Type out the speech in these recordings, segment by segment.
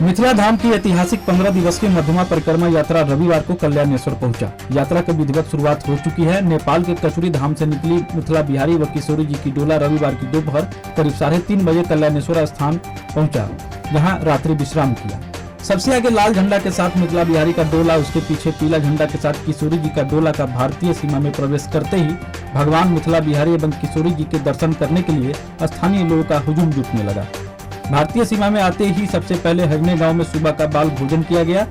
मिथिला धाम की ऐतिहासिक 15 दिवसीय मध्यमा परिक्रमा यात्रा रविवार को कल्याणेश्वर पहुंचा। यात्रा की विधिवत शुरुआत हो चुकी है। नेपाल के कचुरी धाम से निकली मिथिला बिहारी व किशोरी जी की डोला रविवार की दोपहर करीब 3:30 बजे कल्याणेश्वर स्थान पहुंचा, जहां रात्रि विश्राम किया। सबसे आगे लाल झंडा के साथ मिथिला बिहारी का डोला, उसके पीछे पीला झंडा के साथ किशोरी जी का डोला का भारतीय सीमा में प्रवेश करते ही भगवान मिथिला बिहारी एवं किशोरी जी के दर्शन करने के लिए स्थानीय लोगों का हुजूम जुटने लगा। भारतीय सीमा में आते ही सबसे पहले हरने गांव में सुबह का बाल भोजन किया गया,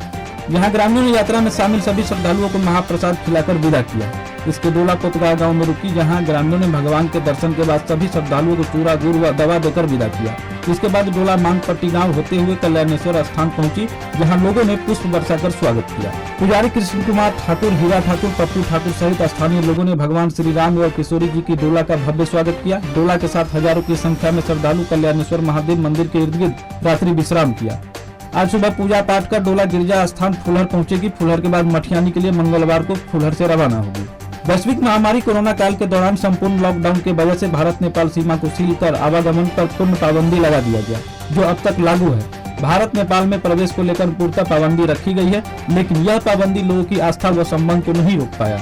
जहां ग्रामीणों ने यात्रा में शामिल सभी श्रद्धालुओं को महाप्रसाद खिलाकर विदा किया। इसके डोला कोतगांव गांव में रुकी, जहां ग्रामीणों ने भगवान के दर्शन के बाद सभी श्रद्धालुओं को चूरा गुड़ व दवा देकर विदा किया। इसके बाद डोला मांगपट्टी गांव होते हुए कल्याणेश्वर स्थान पहुंची, जहां लोगों ने पुष्प वर्षा कर स्वागत किया। पुजारी कृष्ण कुमार ठाकुर, हीरा ठाकुर, पप्पू ठाकुर सहित स्थानीय लोगों ने भगवान श्री राम और किशोरी जी की डोला का भव्य स्वागत किया। डोला के साथ हजारों की संख्या में श्रद्धालु कल्याणेश्वर महादेव मंदिर के इर्द गिर्द रात्रि विश्राम किया। आज सुबह पूजा पाठ कर डोला गिरजा स्थान फुलहर पहुंचेगी। फुलहर के बाद मठियानी के लिए मंगलवार को फुलहर से रवाना होगी। वैश्विक महामारी कोरोना काल के दौरान संपूर्ण लॉकडाउन के वजह से भारत नेपाल सीमा को सील कर आवागमन पर पूर्ण पाबंदी लगा दिया गया, जो अब तक लागू है। भारत नेपाल में प्रवेश को लेकर पूर्णतः पाबंदी रखी गई है, लेकिन यह पाबंदी लोगों की आस्था व संबंध को नहीं रोक पाया।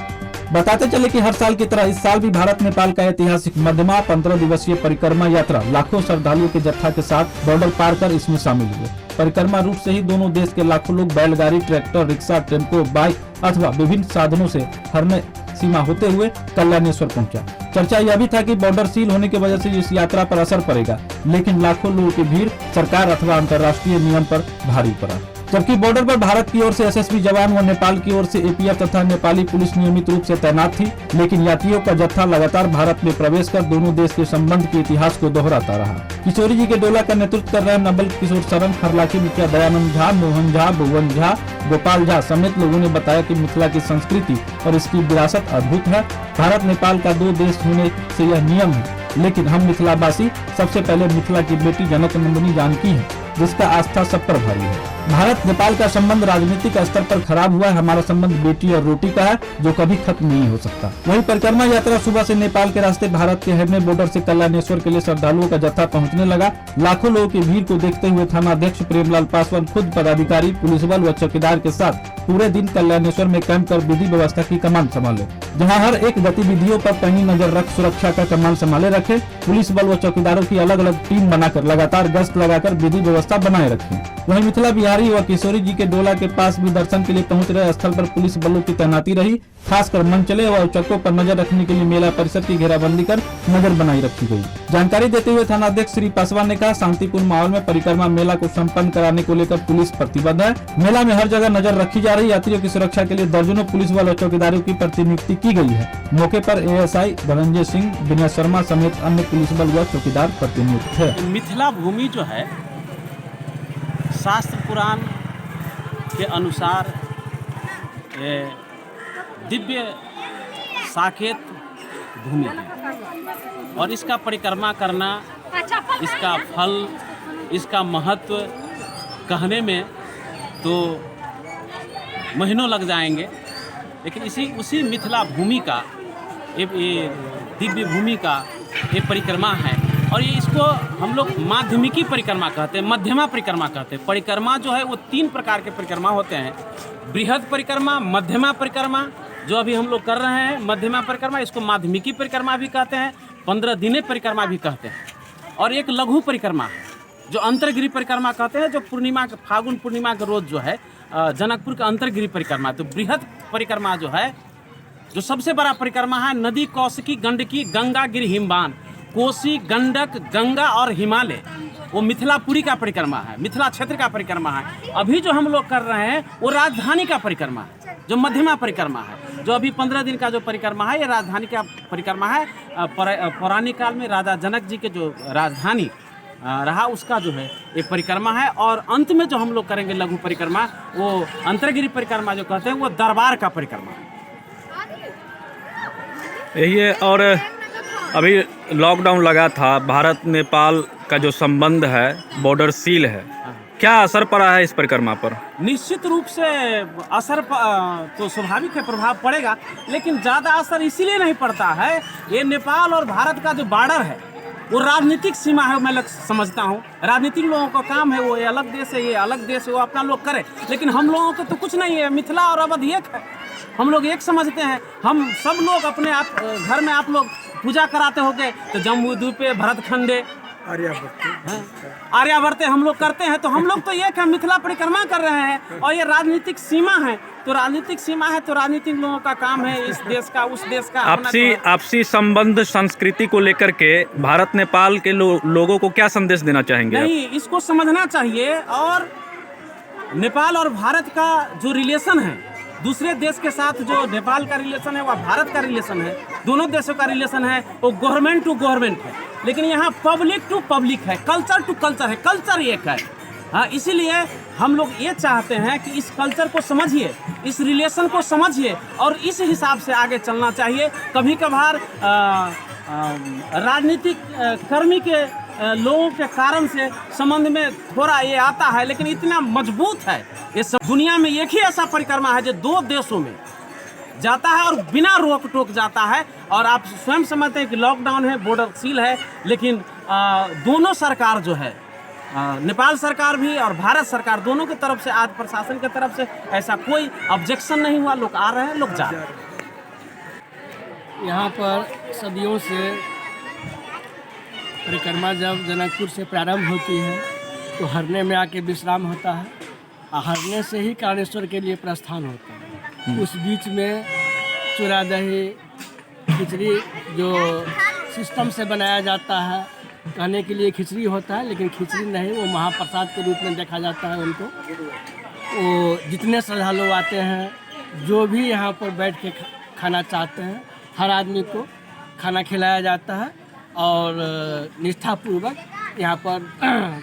बताते चले कि हर साल की तरह इस साल भी भारत नेपाल का ऐतिहासिक मध्यमा 15 दिवसीय परिक्रमा यात्रा लाखों श्रद्धालुओं के जत्था के साथ बॉर्डर पार कर इसमें शामिल हुए। परिक्रमा रूट से ही दोनों देश के लाखों लोग बैलगाड़ी, ट्रैक्टर, रिक्शा, टेम्पो, बाइक अथवा विभिन्न साधनों से हरने सीमा होते हुए कल्याणेश्वर पहुंचा। चर्चा यह भी था कि बॉर्डर सील होने की वजह से इस यात्रा पर असर पड़ेगा, लेकिन लाखों लोगों की भीड़ सरकार अथवा अंतर्राष्ट्रीय नियम पर भारी पड़ा। जबकि बॉर्डर पर भारत की ओर से एसएसबी जवान व नेपाल की ओर से एपीएफ तथा नेपाली पुलिस नियमित रूप से तैनात थी, लेकिन यात्रियों का जत्था लगातार भारत में प्रवेश कर दोनों देश के संबंध के इतिहास को दोहराता रहा। किशोरी जी के डोला का नेतृत्व कर रहे नवल किशोर सरन, हरलाखी मुखिया दयानंद झा, मोहन झा, भुवन झा, गोपाल झा समेत लोगों ने बताया कि मिथिला की संस्कृति और इसकी विरासत अद्भुत है। भारत नेपाल का 2 देश होने से यह नियम है, लेकिन हम मिथिलावासी सबसे पहले मिथिला की बेटी जनक नंदिनी जानकी है, जिसका आस्था सब पर भारी है। भारत नेपाल का संबंध राजनीतिक स्तर पर खराब हुआ है। हमारा संबंध बेटी और रोटी का है, जो कभी खत्म नहीं हो सकता। वहीं परिक्रमा यात्रा सुबह से नेपाल के रास्ते भारत के हरने बॉर्डर से कल्याणेश्वर के लिए श्रद्धालुओं का जत्था पहुंचने लगा। लाखों लोगों की भीड़ को देखते हुए थानाध्यक्ष प्रेमलाल पासवान खुद पदाधिकारी, पुलिस बल व चौकीदार के साथ पूरे दिन कल्याणेश्वर में कैंप कर विधि व्यवस्था की कमान संभाले, जहां हर एक गतिविधियों पर पैनी नजर रख सुरक्षा का कमान संभाले रखे। पुलिस बल व चौकीदारों की अलग अलग टीम बनाकर लगातार गश्त लगाकर विधि व्यवस्था बनाए रखी। वहीं मिथिला बिहारी व किशोरी जी के डोला के पास भी दर्शन के लिए पहुंच रहे स्थल पर पुलिस बलों की तैनाती रही। खासकर मंचले व चक्कों पर नजर रखने के लिए मेला परिसर की घेराबंदी कर नजर बनाई रखी गई। जानकारी देते हुए थानाध्यक्ष श्री पासवान ने कहा, शांतिपूर्ण माहौल में परिक्रमा मेला को संपन्न कराने को लेकर पुलिस प्रतिबद्ध है। मेला में हर जगह नजर रखी जा रही। यात्रियों की सुरक्षा के लिए दर्जनों पुलिस बल और चौकीदारों की प्रतिनियुक्ति की गई है। मौके पर एएसआई धनंजय सिंह, विनय शर्मा समेत अन्य पुलिस बल व चौकीदार प्रतिनियुक्त है। मिथिला भूमि जो है शास्त्र पुराण के अनुसार दिव्य साकेत भूमि है, और इसका परिक्रमा करना, इसका फल, इसका महत्व कहने में तो महीनों लग जाएंगे, लेकिन उसी मिथिला भूमि का ये दिव्य भूमि का ये परिक्रमा है। और ये इसको हम लोग माध्यमिकी परिक्रमा कहते हैं, मध्यमा परिक्रमा कहते हैं। परिक्रमा जो है वो 3 प्रकार के परिक्रमा होते हैं, बृहद परिक्रमा, मध्यमा परिक्रमा, जो अभी हम लोग कर रहे हैं मध्यमा परिक्रमा, इसको माध्यमिकी परिक्रमा भी कहते हैं, 15 दिने परिक्रमा भी कहते हैं। और एक लघु परिक्रमा जो अंतर्गिरी परिक्रमा कहते हैं, जो पूर्णिमा के फागुन पूर्णिमा के रोज जो है जनकपुर का अंतर्गिरी परिक्रमा। तो बृहद परिक्रमा जो है, जो सबसे बड़ा परिक्रमा है, नदी, कौशिकी, गंडकी, गंगा, गिर, हिमवान, कोसी, गंडक, गंगा और हिमालय, वो मिथिलापुरी का परिक्रमा है, मिथिला क्षेत्र का परिक्रमा है। अभी जो हम लोग कर रहे हैं वो राजधानी का परिक्रमा है, जो मध्यमा परिक्रमा है। जो अभी 15 दिन का जो परिक्रमा है, ये राजधानी का परिक्रमा है। पौराणिक काल में राजा जनक जी के जो राजधानी रहा, उसका जो है ये परिक्रमा है। और अंत में जो हम लोग करेंगे लघु परिक्रमा, वो अंतर्गिरी परिक्रमा जो कहते हैं, वो दरबार का परिक्रमा है। यही है। और अभी लॉकडाउन लगा था, भारत नेपाल का जो संबंध है, बॉर्डर सील है, क्या असर पड़ा है इस परिक्रमा पर? निश्चित रूप से असर तो स्वाभाविक है, प्रभाव पड़ेगा, लेकिन ज़्यादा असर इसीलिए नहीं पड़ता है, ये नेपाल और भारत का जो बॉर्डर है वो राजनीतिक सीमा है, मैं समझता हूँ। राजनीतिक लोगों का काम है, वो ये अलग देश है, ये अलग देश है, वो अपना लोग करे, लेकिन हम लोगों को तो कुछ नहीं है। मिथिला और अवध एक है, हम लोग एक समझते हैं। हम सब लोग अपने आप घर में आप लोग पूजा कराते होगे तो जम्मू द्वीपे, भरतखंडे, आर्यावर्ते हम लोग करते हैं, तो हम लोग तो एक है, मिथिला परिक्रमा कर रहे हैं। और ये राजनीतिक सीमा है, तो राजनीतिक सीमा है तो राजनीतिक लोगों का काम है इस देश का उस देश का आपसी संबंध संस्कृति को लेकर के भारत नेपाल के लोगों को क्या संदेश देना चाहेंगे? नहीं, इसको समझना चाहिए। और नेपाल और भारत का जो रिलेशन है, दूसरे देश के साथ जो नेपाल का रिलेशन है वह भारत का रिलेशन है, दोनों देशों का रिलेशन है, वो गवर्नमेंट टू गवर्नमेंट है। लेकिन यहाँ पब्लिक टू पब्लिक है, कल्चर टू कल्चर है, कल्चर एक है। हाँ, इसीलिए हम लोग ये चाहते हैं कि इस कल्चर को समझिए, इस रिलेशन को समझिए और इस हिसाब से आगे चलना चाहिए। कभी कभार राजनीतिक कर्मी के लोगों के कारण से संबंध में थोड़ा ये आता है, लेकिन इतना मजबूत है ये सब। दुनिया में एक ही ऐसा परिक्रमा है जो दो देशों में जाता है और बिना रोक टोक जाता है। और आप स्वयं समझते हैं कि लॉकडाउन है, बॉर्डर सील है, लेकिन दोनों सरकार जो है, नेपाल सरकार भी और भारत सरकार, दोनों की तरफ से, आज प्रशासन की तरफ से ऐसा कोई ऑब्जेक्शन नहीं हुआ। लोग आ रहे हैं, लोग जा रहे हैं। यहाँ पर सदियों से परिक्रमा जब जनकपुर से प्रारंभ होती है तो हरने में आके विश्राम होता है, और हरने से ही कारणेश्वर के लिए प्रस्थान होता है। उस बीच में चूड़ा दही खिचड़ी जो सिस्टम से बनाया जाता है, कहने के लिए खिचड़ी होता है, लेकिन खिचड़ी नहीं, वो महाप्रसाद के रूप में देखा जाता है उनको। वो जितने श्रद्धालु आते हैं, जो भी यहाँ पर बैठ के खाना चाहते हैं, हर आदमी को खाना खिलाया जाता है और निष्ठापूर्वक यहाँ पर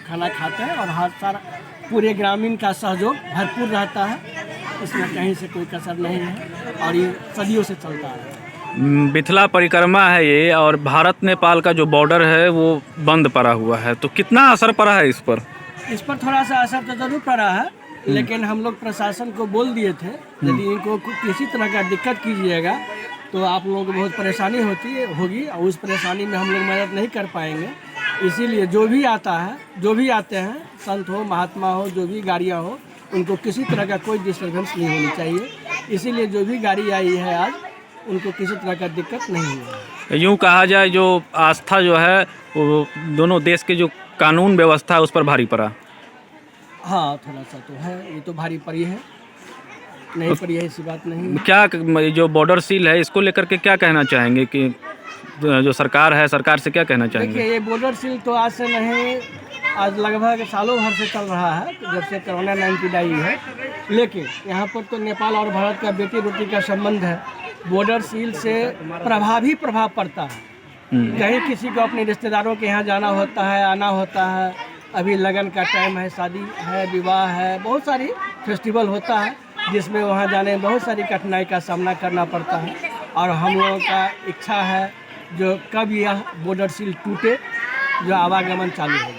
खाना खाते हैं। और हर सारा पूरे ग्रामीण का सहयोग भरपूर रहता है, इसमें कहीं से कोई कसर नहीं है और ये सदियों से चलता है। मिथिला परिक्रमा है ये, और भारत नेपाल का जो बॉर्डर है वो बंद पड़ा हुआ है, तो कितना असर पड़ा है इस पर? इस पर थोड़ा सा असर तो ज़रूर पड़ा है, लेकिन हम लोग प्रशासन को बोल दिए थे यदि इनको किसी तरह का दिक्कत कीजिएगा तो आप लोगों को बहुत परेशानी होगी और उस परेशानी में हम लोग मदद नहीं कर पाएंगे। इसीलिए जो भी आता है, जो भी आते हैं, संत हो, महात्मा हो, जो भी गाड़ियाँ हो, उनको किसी तरह का कोई डिस्टर्बेंस नहीं होनी चाहिए। इसीलिए जो भी गाड़ी आई है आज, उनको किसी तरह का दिक्कत नहीं है। यूँ कहा जाए जो आस्था जो है वो दोनों देश के जो कानून व्यवस्था है उस पर भारी पड़ा। हाँ, थोड़ा सा तो है, ये तो भारी पड़ी है, नहीं पड़ी है ऐसी बात नहीं। क्या जो बॉर्डर सील है इसको लेकर के क्या कहना चाहेंगे कि जो सरकार है, सरकार से क्या कहना चाहेंगे? देखिए, ये बॉर्डर सील तो आज से नहीं, आज लगभग सालों भर से चल रहा है, जब से कोरोना 19 आई है। लेकिन यहाँ पर तो नेपाल और भारत का बेटी रोटी का संबंध है। बॉर्डर सील से प्रभाव पड़ता है। कहीं किसी को अपने रिश्तेदारों के यहाँ जाना होता है, आना होता है, अभी लगन का टाइम है, शादी है, विवाह है, बहुत सारी फेस्टिवल होता है, जिसमें वहाँ जाने में बहुत सारी कठिनाई का सामना करना पड़ता है। और हम लोगों का इच्छा है जो कब यह बॉर्डर सील टूटे, जो आवागमन चालू हो।